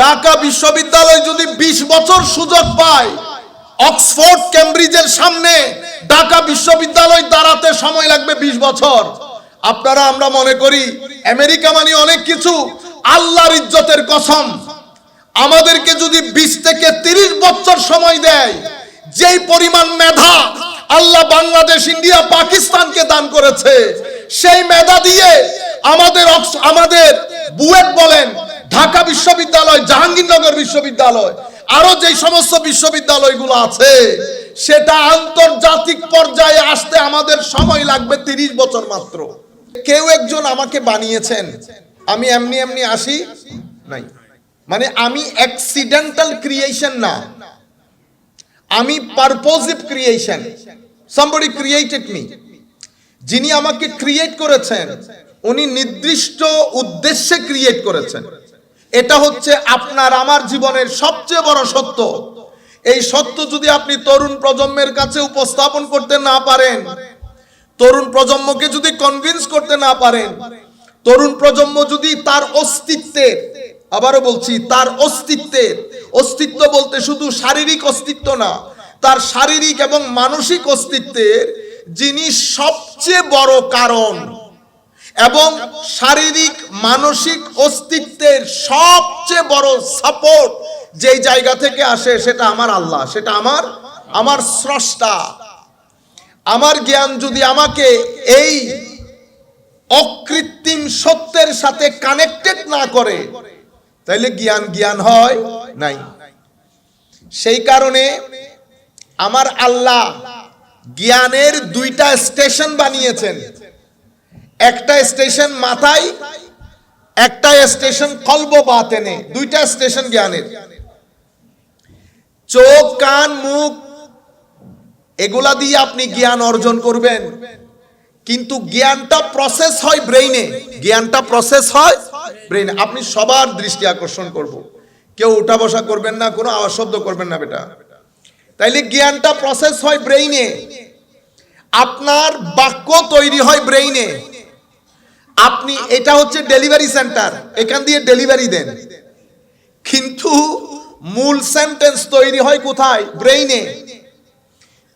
ঢাকা বিশ্ববিদ্যালয় যদি 20 বছর সুযোগ পায়, অক্সফোর্ড কেমব্রিজের সামনে ঢাকা বিশ্ববিদ্যালয় দাঁড়াতে সময় লাগবে 20 বছর। আপনারা আমরা মনে করি আমেরিকা মানে অনেক কিছু। আল্লাহর ইজ্জতের কসম, আমাদেরকে যদি 20 থেকে 30 বছর সময় দেয়, যেই পরিমাণ মেধা আল্লাহ বাংলাদেশ, ইন্ডিয়া, পাকিস্তানকে দান করেছে, সেই মেধা দিয়ে আমাদের বুয়েট বলেন, ঢাকা বিশ্ববিদ্যালয়, জাহাঙ্গীরনগর বিশ্ববিদ্যালয়, আরো যে সমস্ত বিশ্ববিদ্যালয়গুলো আছে, সেটা আন্তর্জাতিক পর্যায়ে আসতে আমাদের সময় লাগবে 30 বছর মাত্র। কেউ একজন আমাকে বানিয়েছেন, আমি এমনি এমনি আসি নাই, মানে আমি অ্যাক্সিডেন্টাল ক্রিয়েশন না, আমি পারপোজিভ ক্রিয়েশন। somebody created me। যিনি আমাকে ক্রিয়েট করেছেন উনি নির্দিষ্ট উদ্দেশ্যে ক্রিয়েট করেছেন। এটা হচ্ছে আপনার আমার জীবনের সবচেয়ে বড় সত্য। এই সত্য যদি আপনি তরুণ প্রজন্মের কাছে উপস্থাপন করতে না পারেন, তরুণ প্রজন্মকে যদি কনভিন্স করতে না পারেন, তরুণ প্রজন্ম যদি তার অস্তিত্বের, আবারও বলছি, তার অস্তিত্ব বলতে শুধু শারীরিক অস্তিত্ব না, তার শারীরিক এবং মানসিক অস্তিত্বের যিনি সবচেয়ে বড় কারণ, এবং শারীরিক মানসিক অস্তিত্বের সবচেয়ে বড় সাপোর্ট যেই জায়গা থেকে আসে, সেটা আমার আল্লাহ, সেটা আমার স্রষ্টা। আমার জ্ঞান যদি আমাকে এই অকৃত্রিম সত্যের সাথে কানেক্টেড না করে, তাহলে জ্ঞান হয় নাই। সেই কারণে আমার আল্লাহ জ্ঞানের 2টা স্টেশন বানিয়েছেন। একটা স্টেশন মাথায়, একটা স্টেশন কলব বাতেনে, 2টা স্টেশন জ্ঞানের। চোখ, কান, মুখ এগুলা দিয়ে আপনি জ্ঞান অর্জন করবেন, কিন্তু জ্ঞানটা প্রসেস হয় ব্রেইনে, আপনি সবার দৃষ্টি আকর্ষণ করব, কেউ উঠা বসা করবেন না, কোনো আওয়াজ শব্দ করবেন না বেটা। তাইলে জ্ঞানটা প্রসেস হয় ব্রেইনে, আপনার বাক্য তৈরি হয় ব্রেইনে। আপনি, এটা হচ্ছে ডেলিভারি সেন্টার, এখান দিয়ে ডেলিভারি দেন, কিন্তু মূল সেন্টেন্স তৈরি হয় কোথায়? ব্রেইনে।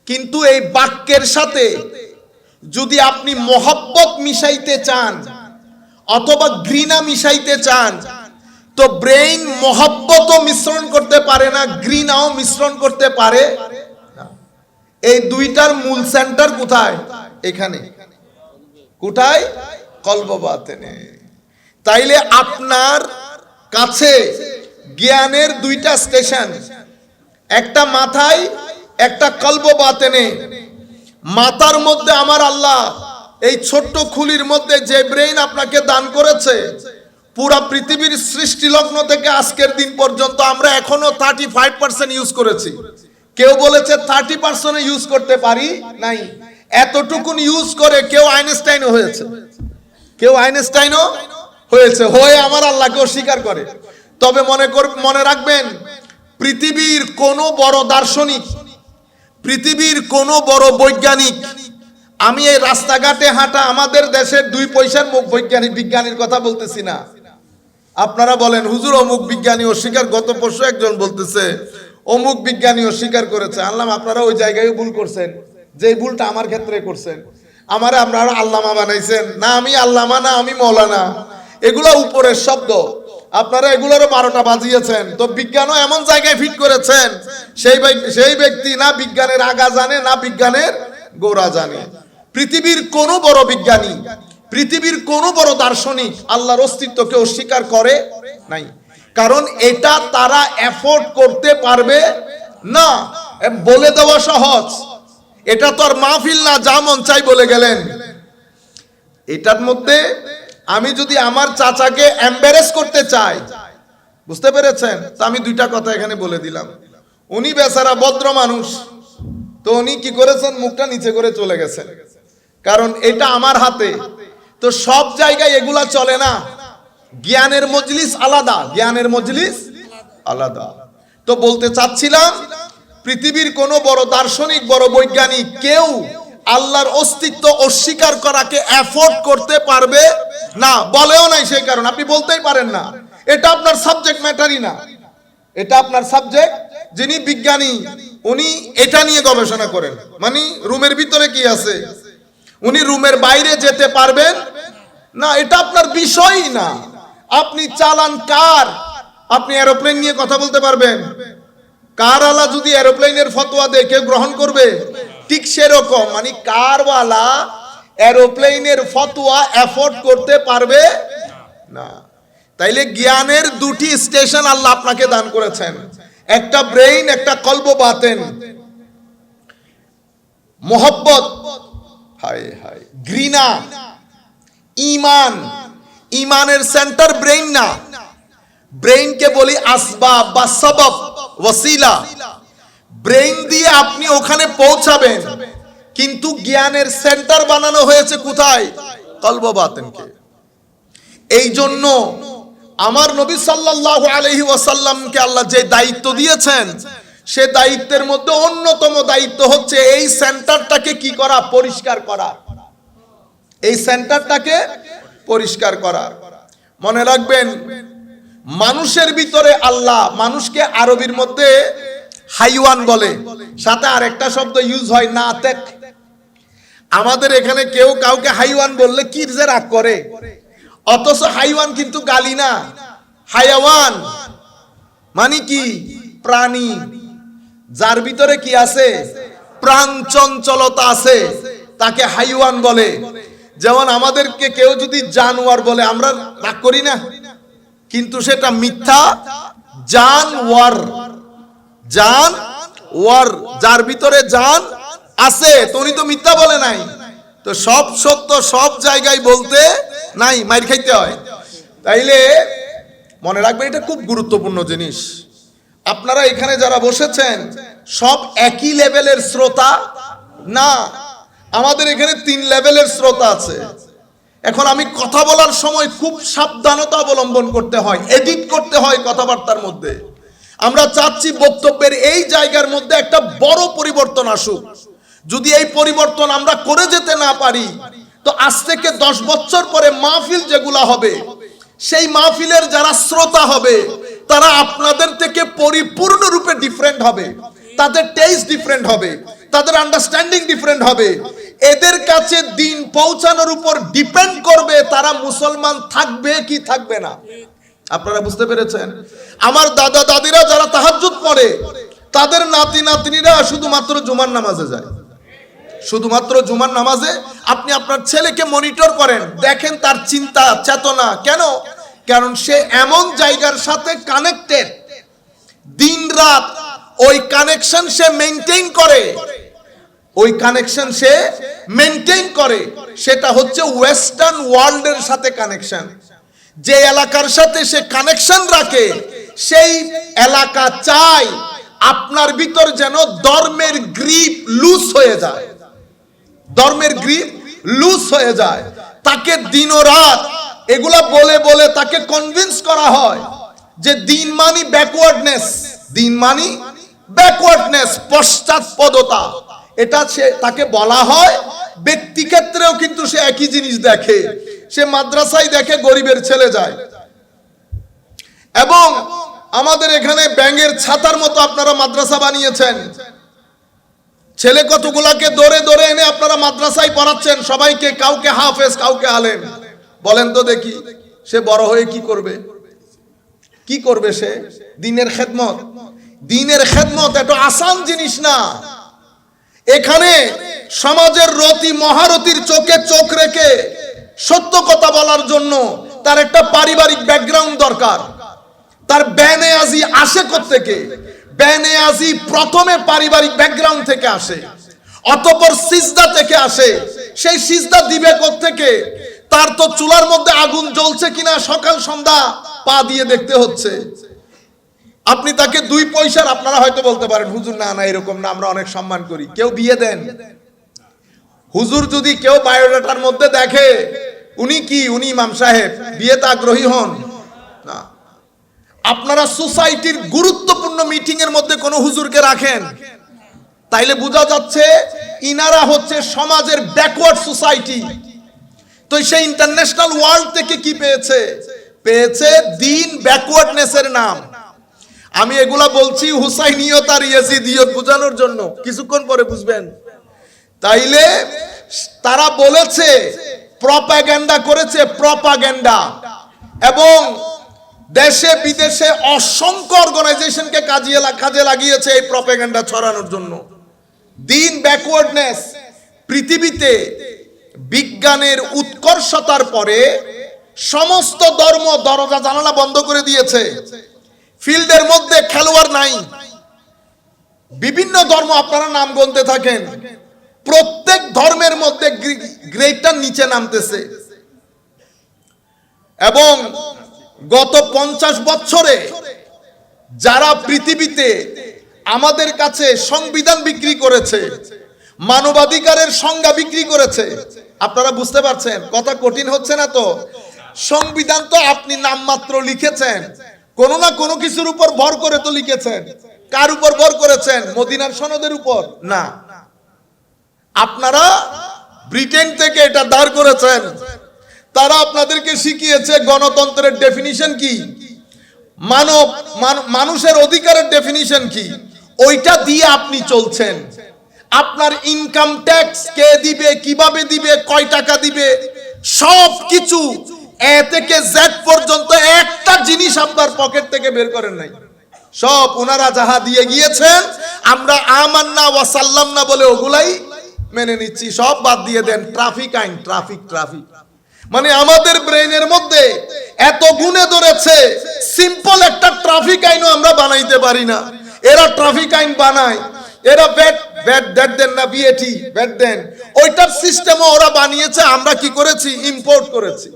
কিন্তু এই বাক্যের সাথে যদি আপনি মহব্বত মিশাইতে চান অথবা ঘৃণা মিশাইতে চান, তো ব্রেইন মহব্বতও মিশ্রণ করতে পারে না, ঘৃণাও মিশ্রণ করতে পারে না। এই 2টার মূল সেন্টার কোথায়? এখানে। কোথায়? কলব বাতেনে। তাইলে আপনার কাছে জ্ঞানের 2টা স্টেশন, একটা মাথায়, একটা কলব বাতেনে। মাথার মধ্যে আমার আল্লাহ এই ছোট্ট খুলির মধ্যে যে ব্রেইন আপনাকে দান করেছে, পুরা পৃথিবীর সৃষ্টি লগ্ন থেকে আজকের দিন পর্যন্ত আমরা এখনো 35% ইউজ করেছি। কেউ বলেছে 30% ইউজ করতে পারি নাই। এতটুকুন ইউজ করে কেউ আইনস্টাইনও হয়েছে, হয়ে আমার আল্লাহকে অস্বীকার করে। তবে মনে রাখবেন, পৃথিবীর কোনো বড় দার্শনিক, পৃথিবীর কোনো বড় বৈজ্ঞানিক, আমি এই রাস্তাঘাটে হাঁটা আমাদের দেশের 2 পয়সার মুখ বিজ্ঞানীর কথা বলতেছি না। আপনারা বলেন হুজুর অমুক বিজ্ঞানী অস্বীকার, গত পরশু একজন বলতেছে অমুক বিজ্ঞানী অস্বীকার করেছে। আনলাম আপনারা ওই জায়গায় ভুল করছেন, যে ভুলটা আমার ক্ষেত্রে করছেন। আমারে আপনারা আল্লামা বানাইছেন না, আমি আল্লামা না, আমি মৌলানা, এগুলো উপরের শব্দ। আপনারা এগুলোরও 12টা বাজিয়েছেন। তো বিজ্ঞানও এমন জায়গায় ফিট করেছেন, সেই ব্যক্তি না বিজ্ঞানের আগা জানে, না বিজ্ঞানের গোড়া জানে। পৃথিবীর কোনো বড় বিজ্ঞানী, পৃথিবীর কোনো বড় দার্শনিক আল্লাহর অস্তিত্বকে অস্বীকার করে নাই, কারণ এটা তারা এফোর্ড করতে পারবে না। বলে দেওয়া সহজ, এটা তো আর মাহফিল না, যা মন চাই বলে গেলেন। এটার মধ্যে আমি যদি আমার চাচাকে এম্বারেস করতে চাই, বুঝতে পেরেছেন, তো আমি 2টা কথা এখানে বলে দিলাম। উনি বেচারা ভদ্র মানুষ, তো উনি কি করেছেন, মুখটা নিচে করে চলে গেছেন, কারণ এটা আমার হাতে। তো সব জায়গায় এগুলা চলে না, জ্ঞানের মজলিস আলাদা, তো বলতে চাচ্ছিলাম, পৃথিবীর কোনো বড় দার্শনিক, বড় বৈজ্ঞানিক কেউ আল্লাহর অস্তিত্ব অস্বীকার করাকে এফোর্ড করতে পারবে না, বলেও নাই। সেই কারণ আপনি বলতেই পারেন না। এটা আপনার সাবজেক্ট ম্যাটারই না, এটা আপনার সাবজেক্ট। যিনি বিজ্ঞানী উনি এটা নিয়ে গবেষণা করেন, মানে রুমের ভিতরে কি আছে, উনি রুমের বাইরে যেতে পারবেন না, এটা আপনার বিষয়ই না। আপনি চালান কার, আপনি এরোপ্লেন নিয়ে কথা বলতে পারবেন? কারওয়ালা যদি এরোপ্লেনের ফতোয়া দেয় কেউ গ্রহণ করবে? ঠিক সেরকম, মানে কারওয়ালা এরোপ্লেনের ফতোয়া এফোর্ড করতে পারবে না। তাইলে জ্ঞানের দুটি স্টেশন আল্লাহ আপনাকে দান করেছেন, একটা ব্রেইন, একটা কলব বাতেন। মোহব্বত, হায় হায়, ঘৃণা, ঈমান। ঈমানের সেন্টার ব্রেইন না, ব্রেইনকে বলি আসবাব বা সবব, ওয়াসিলা। ব্রেইন দিয়ে আপনি ওখানে পৌঁছাবেন, কিন্তু জ্ঞানের সেন্টার বানানো হয়েছে কোথায়? কলব বাতেনকে। এই জন্য আমার নবী সাল্লাল্লাহু আলাইহি ওয়াসাল্লামকে আল্লাহ যে দায়িত্ব দিয়েছেন, সে দায়িত্বের মধ্যে অন্যতম দায়িত্ব হচ্ছে এই সেন্টারটাকে কি করা? পরিষ্কার করা। এই সেন্টারটাকে পরিষ্কার করা। মনে রাখবেন, মানুষের ভিতরে আল্লাহ, মানুষকে আরবির মধ্যে হাইওয়ান বলে, সাথে আরেকটা শব্দ ইউজ হয় নাতেক। আমাদের এখানে কেউ কাউকে হাইওয়ান বললে কি যে রাগ করে, অথচ হাইওয়ান কিন্তু গালি না। হায়াওয়ান মানে কি? প্রাণী, যার ভিতরে কি আছে? প্রাণ চঞ্চলতা আছে, তাকে হাইওয়ান বলে। যেমন আমাদেরকে কেউ যদি জানোয়ার বলে আমরা রাগ করি না, কিন্তু সেটা মিথ্যা। জানওয়ার, জানওয়ার, যার ভিতরে জান আছে, তো উনি তো মিথ্যা বলে নাই। তো সব সত্য সব জায়গায় বলতে নাই, মাইর খাইতে হয়। তাইলে মনে রাখবেন, এটা খুব গুরুত্বপূর্ণ জিনিস। আপনারা এখানে যারা বসেছেন সব একই লেভেলের শ্রোতা না, আমাদের এখানে 3 লেভেলের শ্রোতা আছে। এখন আমি কথা বলার সময় খুব সাবধানতা অবলম্বন করতে হয়, এডিট করতে হয় কথাবার্তার মধ্যে। আমরা চাচ্ছি বক্তব্যের এই জায়গার মধ্যে একটা বড় পরিবর্তন আসুক। যদি এই পরিবর্তন আমরা করে যেতে না পারি, তো আজ থেকে 10 বছর পরে মাহফিল যেগুলা হবে, সেই মাহফিলের যারা শ্রোতা হবে তারা আপনাদের থেকে পরিপূর্ণরূপে ডিফারেন্ট হবে, তাদের টেস্ট ডিফারেন্ট হবে, তাদের আন্ডারস্ট্যান্ডিং ডিফারেন্ট হবে। এদের কাছে দিন পৌঁছানোর উপর ডিপেন্ড করবে তারা মুসলমান থাকবে কি থাকবে না। আপনারা বুঝতে পেরেছেন? আমার দাদা দাদিরা যারা তাহাজ্জুদ পড়ে, তাদের নাতি নাতনিরা শুধুমাত্র জুমার নামাজে যায়, শুধুমাত্র জুমার নামাজে। আপনি আপনার ছেলেকে মনিটর করেন, দেখেন তার চিন্তা চেতনা কেন, কারণ সে এমন জায়গার সাথে কানেক্টেড, দিন রাত ওই কানেকশন সে মেইনটেইন করে, ওই কানেকশন সে মেইনটেইন করে। সেটা হচ্ছে ওয়েস্টার্ন ওয়ার্ল্ডের সাথে কানেকশন। যে এলাকার সাথে সে কানেকশন রাখে, সেই এলাকা চায় আপনার ভিতর যেন ধর্মের গ্রিপ লুজ হয়ে যায়, ধর্মের গ্রিপ লুজ হয়ে যায়। তাকে দিন ও রাত এগুলা বলে বলে তাকে কনভিন্স করা হয় যে দিন মানি ব্যাকওয়ার্ডনেস, দিন মানি ব্যাকওয়ার্ডনেস, পশ্চাৎপদতা। এটা সে তাকে বলা হয়। ব্যক্তি ক্ষেত্রেও কিন্তু সে একই জিনিস দেখে। সে মাদ্রাসায় দেখে গরিবের ছেলে যায়, এবং আমাদের এখানে ব্যাঙের ছাতার মতো আপনারা মাদ্রাসা বানিয়েছেন। ছেলে কতগুলাকে ধরে ধরে এনে আপনারা মাদ্রাসায় পড়াচ্ছেন সবাইকে, কাউকে হাফেজ কাউকে আলেম। বলেন তো দেখি, সে বড় হয়ে কি করবে? কি করবে সে? দ্বীনের খেদমত। দ্বীনের খেদমত এত আসান জিনিস না। এখানে সমাজের রতি মহারতির চোখে চোখ রেখে সত্য কথা বলার জন্য তার একটা পারিবারিক ব্যাকগ্রাউন্ড দরকার। তার বেনেয়াজি আসে কোত্থেকে? বেনেয়াজি প্রথমে পারিবারিক ব্যাকগ্রাউন্ড থেকে আসে, অতঃপর সিজদা থেকে আসে। সেই সিজদা দিবে কোত্থেকে? তার তো চুলার মধ্যে আগুন জ্বলছে কিনা সকাল সন্ধ্যা পা দিয়ে দেখতে হচ্ছে। আপনি তাকে 2 পয়সার, আপনারা হয়তো বলতে পারেন হুজুর না না এরকম না, আমরা অনেক সম্মান করি। কেউ বিয়ে দেন? হুজুর যদি কেউ বায়োডাটার মধ্যে দেখে উনি কি, উনি ইমাম সাহেব, বিয়েতে আগ্রহী হন না। আপনারা সোসাইটির গুরুত্বপূর্ণ মিটিং এর মধ্যে কোন হুজুরকে রাখেন, তাইলে বোঝা যাচ্ছে ইনারা হচ্ছে সমাজের ব্যাকওয়ার্ড সোসাইটি। তো সেই ইন্টারন্যাশনাল ওয়ার্ল্ড থেকে কি পেয়েছে? পেয়েছে দিন ব্যাকওয়ার্ডনেসের নাম। আমি এগুলা বলছি হুসাইনিয়ত আর ইয়াজিদিয়ত বোঝানোর জন্য, কিছুক্ষণ পরে বুঝবেন। তাইলে তারা বলেছে, প্রপাগ্যান্ডা করেছে, প্রপাগ্যান্ডা, এবং দেশে বিদেশে অসংখ্য অর্গানাইজেশনকে কাজে লাগিয়েছে এই প্রপাগ্যান্ডা ছড়ানোর জন্য। দিন ব্যাকওয়ার্ডনেস, পৃথিবীতে বিজ্ঞানের উৎকর্ষতার পরে সমস্ত ধর্ম দরজা জানালা বন্ধ করে দিয়েছে। ফিল্ডের মধ্যে খেলোয়াড় নাই। বিভিন্ন ধর্ম আপনারা নাম গুনতে থাকেন, প্রত্যেক ধর্মের মধ্যে গ্রেডটা নিচে নামতেছে। এবং গত 50 বছরে যারা পৃথিবীতে আমাদের কাছে সংবিধান বিক্রি করেছে, মানবাধিকারের সংজ্ঞা বিক্রি করেছে, আপনারা বুঝতে পারছেন কথা কঠিন হচ্ছে না তো? সংবিধান তো আপনি নামমাত্র লিখেছেন, কোনো না কোনো কিছুর উপর ভর করে তো লিখেছেন। কার উপর ভর করেছেন? মদিনার সনদের উপর না, আপনারা ব্রিটেন থেকে এটা দাঁড় করেছেন। তারা আপনাদেরকে শিখিয়েছে গণতন্ত্রের ডেফিনিশন কি, মানুষের অধিকারের ডেফিনিশন কি, ওইটা দিয়ে আপনি চলছেন। আপনার ইনকাম ট্যাক্স কে দিবে, কিভাবে দিবে, কয় টাকা দিবে, সব কিছু এ থেকে জেড পর্যন্ত একটা জিনিস আপনার পকেট থেকে বের করেন নাই। সব ওনারা যাহা দিয়ে গিয়েছেন আমরা আমান্না ওয়া সাল্লামনা বলে ওগুলাই মেনে নিচ্ছি, সব বাদ দিয়ে দেন। ট্রাফিক আইন, ট্রাফিক মানে আমাদের ব্রেইনের মধ্যে এত গুণে ধরেছে, সিম্পল একটা ট্রাফিক আইনও আমরা বানাইতে পারি না। এরা ট্রাফিক আইন বানায়, এরা ভ্যাট দেন না, বিএটি ভ্যাট দেন, ওইটার সিস্টেমও ওরা বানিয়েছে। আমরা কি করেছি? ইম্পোর্ট করেছি।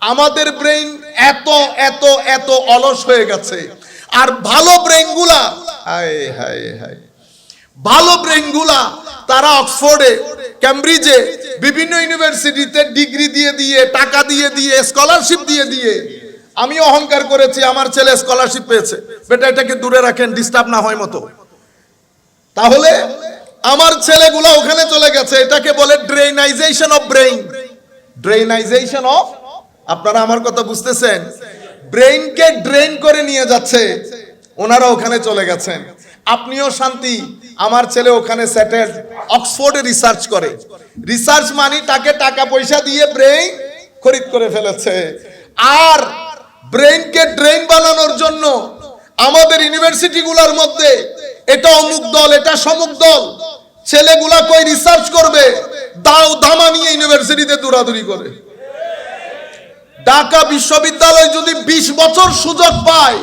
আমাদের ব্রেইন এত এত এত অলস হয়ে গেছে। আর ভালো ব্রেইনগুলা, হায় হায় হায়, ভালো ব্রেইনগুলা তারা অক্সফোর্ডে, ক্যামব্রিজে, বিভিন্ন ইউনিভার্সিটিতে ডিগ্রি দিয়ে টাকা দিয়ে স্কলারশিপ দিয়ে আমি অহংকার করেছি আমার ছেলে স্কলারশিপ পেয়েছে। বেটা এটাকে দূরে রাখেন, ডিস্টার্ব না হয় মতো। তাহলে আমার ছেলেগুলা ওখানে চলে গেছে, এটাকে বলে ড্রেনাইজেশন অফ ব্রেইন। ড্রেনাইজেশন অফ, আপনারা আমার কথা বুঝতেছেন? ব্রেইনকে ড্রেন করে নিয়ে যাচ্ছে, ওনারা ওখানে চলে গেছেন। আপনিও শান্তি, আমার ছেলে ওখানে সেটেলড, অক্সফোর্ডে রিসার্চ করে। রিসার্চ মানি তাকে টাকা পয়সা দিয়ে ব্রেইন খরিদ করে ফেলেছে। আর ব্রেইনকে ড্রেন বানানোর জন্য আমাদের ইউনিভার্সিটিগুলোর মধ্যে এটা অমুক দল, এটা সমুক দল, ছেলেগুলা কই রিসার্চ করবে, দাও দামা নিয়ে ইউনিভার্সিটিতে দৌড়াদৌড়ি করে। ঢাকা বিশ্ববিদ্যালয় যদি 20 বছর সুযোগ পায়,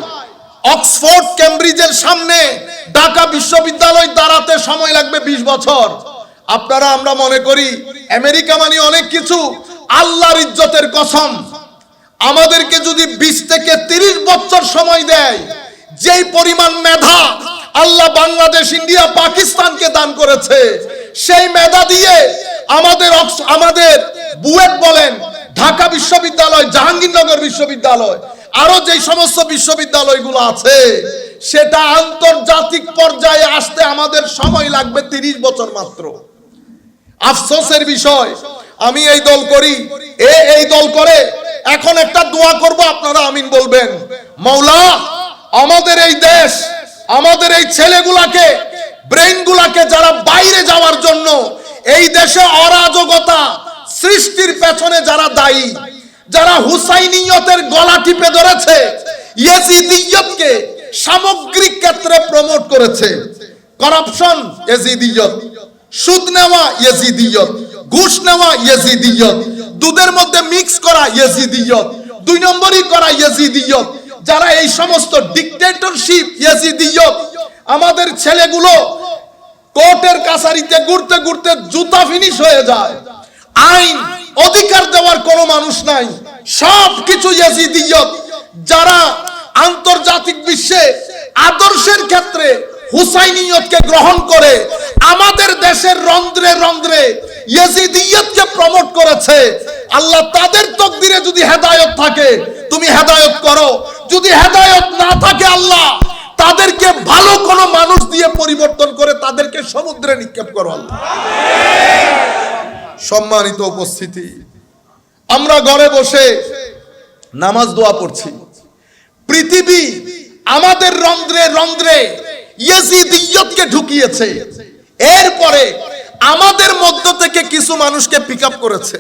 অক্সফোর্ড ক্যামব্রিজের সামনে ঢাকা বিশ্ববিদ্যালয় দাঁড়াতে সময় লাগবে 20 বছর। আপনারা আমরা মনে করি আমেরিকা মানে অনেক কিছু, আল্লাহর ইজ্জতের কসম, আমাদেরকে যদি 20 থেকে 30 বছর সময় দেয়, যেই পরিমাণ মেধা আল্লাহ বাংলাদেশ, ইন্ডিয়া, পাকিস্তানকে দান করেছে, সেই মেধা দিয়ে আমাদের বুয়েট বলেন, ঢাকা বিশ্ববিদ্যালয়, জাহাঙ্গীরনগর বিশ্ববিদ্যালয়, আরো যে সমস্ত বিশ্ববিদ্যালয়গুলো আছে, সেটা আন্তর্জাতিক পর্যায়ে আসতে আমাদের সময় লাগবে 30 বছর মাত্র। আফসোসের বিষয়, আমি এই দল করি, এই দল করে। এখন একটা দোয়া করব, আপনারা আমিন বলবেন। মাওলা, আমাদের এই দেশ, আমাদের এই ছেলেগুলাকে, ব্রেইনগুলাকে যারা বাইরে যাওয়ার জন্য এই দেশে অরাজকতা সৃষ্টির পেছনে যারা দায়ী, যারা হুসাইনিয়তের গলা টিপে ধরেছে, ইয়াজিদিয়তকে সামগ্রিক ক্ষেত্রে প্রমোট করেছে, করাপশন ইয়াজিদিয়ত, সুদ নেওয়া ইয়াজিদিয়ত, ঘুষ নেওয়া ইয়াজিদিয়ত, দুধের মধ্যে মিক্স করা ইয়াজিদিয়ত, 2 নম্বরই করা ইয়াজিদিয়ত, যারা এই সমস্ত ডিক্টেটরশিপ ইয়াজিদিয়ত। আমাদের ছেলেগুলো কোর্টের কাছারিতে ঘুরতে ঘুরতে জুতা ফিনিশ হয়ে যায়, আইন অধিকার দেওয়ার কোনো মানুষ নাই, সব কিছু ইয়াজিদিয়ত। যারা আন্তর্জাতিক বিশ্বে আদর্শের ক্ষেত্রে হুসাইনিয়তকে গ্রহণ করে আমাদের দেশের রন্ধ্রে রন্ধ্রে ইয়াজিদিয়তকে প্রমোট করেছে, আল্লাহ তাদের তকদিরে যদি হেদায়েত থাকে তুমি হেদায়েত করো, যদি হেদায়েত না থাকে আল্লাহ তাদেরকে ভালো কোনো মানুষ দিয়ে পরিবর্তন করে তাদেরকে সমুদ্রে নিক্ষেপ করো আল্লাহ। সম্মানিত উপস্থিতি, আমরা ঘরে বসে নামাজ দোয়া পড়ছি, পৃথিবী আমাদের রন্ধ্রে রন্ধ্রে ইয়েজিদিয়তকে ঢুকিয়েছে, এরপরে আমাদের মধ্য থেকে কিছু মানুষকে পিক আপ করেছে।